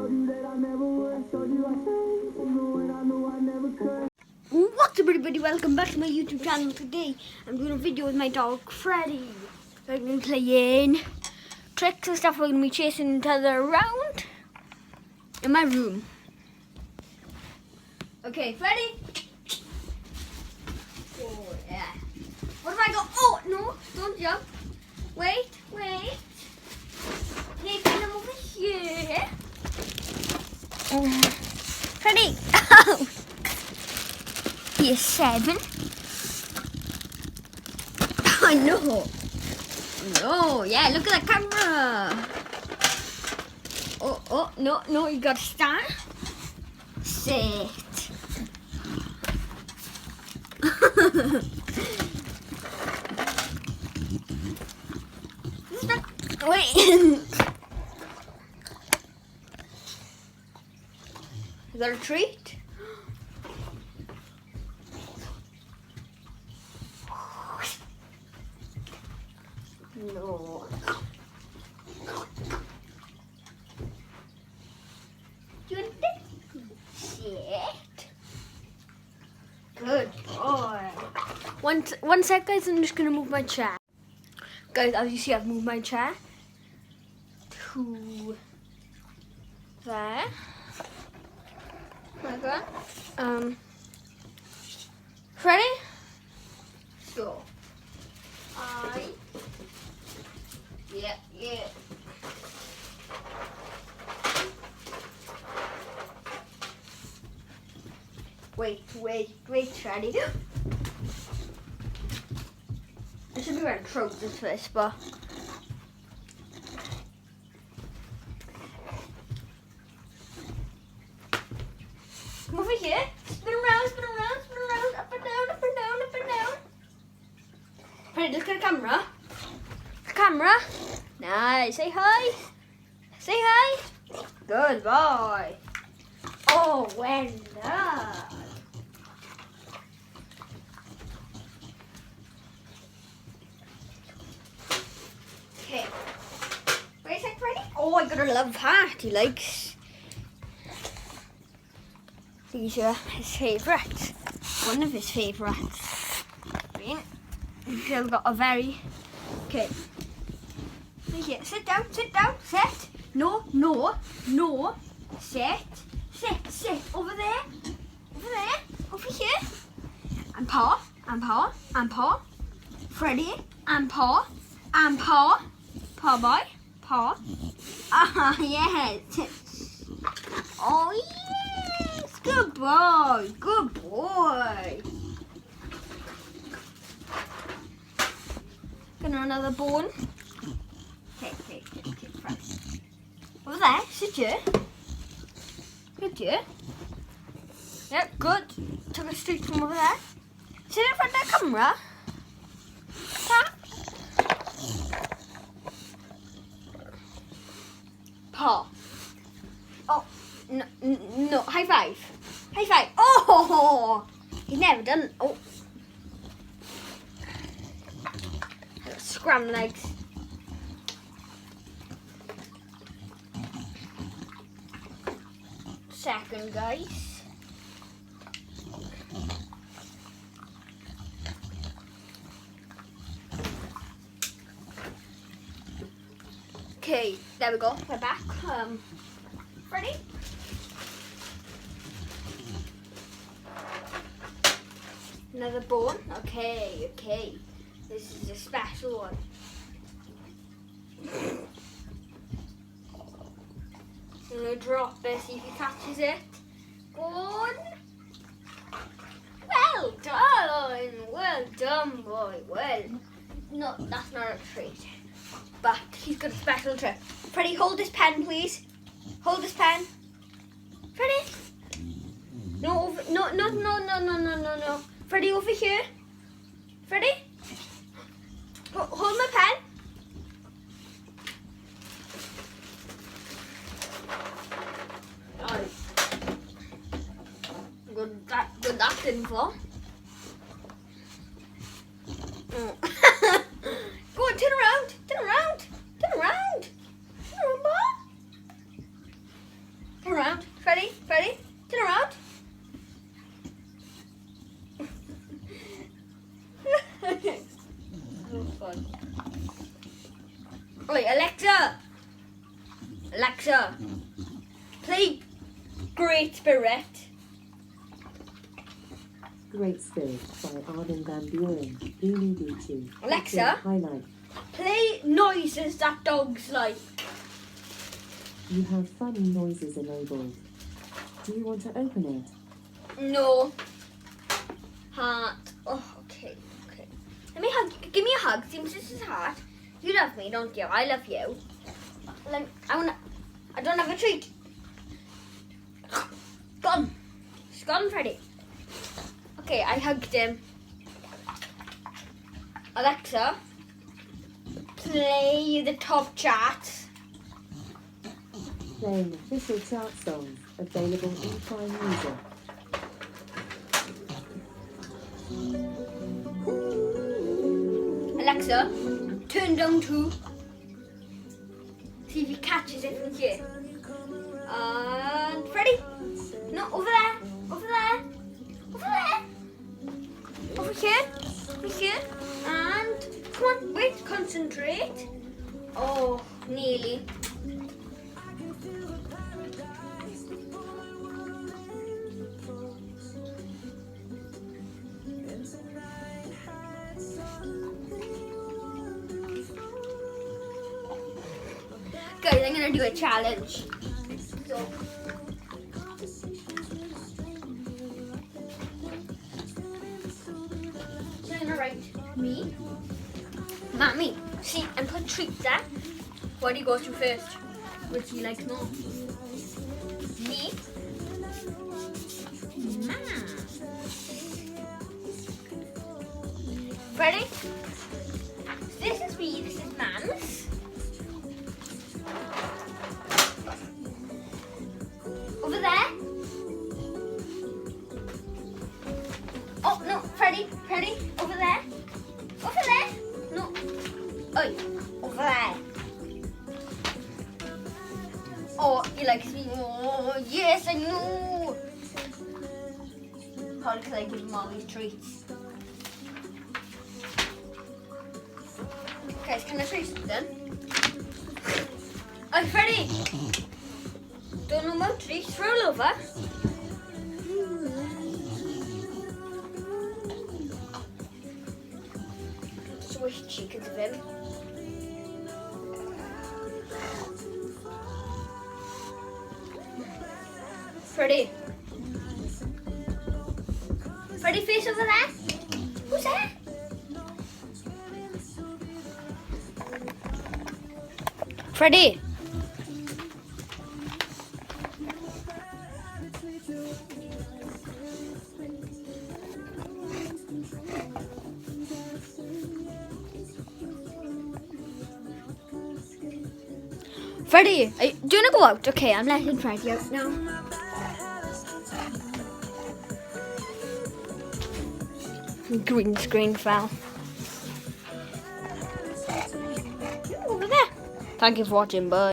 What's up everybody, welcome back to my YouTube channel. Today I'm doing a video with my dog Freddy. We're going to be playing tricks and stuff. We're going to be chasing each other around in my room. Okay, Freddy. Oh yeah. What have I got? Oh no, don't jump. Wait. Hey, come over here. Freddy. He is 7. Oh no. No, yeah, look at the camera. Oh, no, you gotta stand. Sit. Wait. Is that a treat? No. Do you want this? Sit. Good boy. One sec, guys. I'm just gonna move my chair. Guys, as you see, I've moved my chair to there. Like that. Ready? So, yeah. Wait, Freddy. I should be wearing trousers for this, but come over here. Spin around, up and down. Freddy, look at the camera. Nice. Say hi. Good boy. Oh, well done. Okay. Wait a sec, Freddy. Oh, I got a love heart he likes. These are his favourites. One of his favourites. He's got a very... Okay. Here, sit down, sit. No. Sit. Over there. Over here. And paw. Freddy. And paw. Paw boy. Paw. Ah, yes. Oh, yes. Good boy. Gonna another bone. Okay, Freddy. Over there, sit here. Yep, good. Took a streak from over there. Sit in front of the camera. Tap. Paw. Oh, no. High five. Oh, he's never done. Oh. Scram legs. Second, guys. Okay, there we go. We're back. Ready? Another bone. Okay. This is a special one. I'm gonna drop it, see if he catches it. Good. Well done, boy. Well, no, that's not a treat. But he's got a special trick. Freddy, hold this pen, please. Hold this pen. Freddy. No. Freddy, over here. Freddy. Hold my pen. Good acting for. Go on, turn around. Turn around. Freddy, turn around. So fun. Wait, Alexa, play Great Spirit. Great Spirit by Armin van Buuren. Beanie Beachy. Alexa? Highlight. Play noises that dogs like. You have funny noises enabled. Do you want to open it? No. Heart. Oh, okay. Let me hug. Give me a hug. Seems this is heart. You love me, don't you? I love you. I don't have a treat. Gone. It's gone, Freddy. Okay, I hugged him. Alexa, play the top chart. Playing official chart songs available in Prime Music. Alexa, turn down 2. See if he catches it from here. And Freddy? No, over there. Over here. And come on, wait, concentrate. Oh, nearly. Guys, I'm gonna do a challenge. So, I'm gonna write me, Mommy, see, and put treats there. What do you go to first? Which do you like more? Me, Mom. Ready? This is me. This is Mom's. Over there. Oh no, Freddy, over there. No, oi, over there. Oh, he likes me. Oh, yes, I know. Probably because I give him all these treats. Guys, can I show you something? Oh, Freddy. Don't know about treats. Roll over. Swish chickens of him. Freddy, face over there. Who's there? Freddy. Freddy, do you want to go out? Okay, I'm letting Freddy out now. Green screen fell. Over there. Thank you for watching, bye.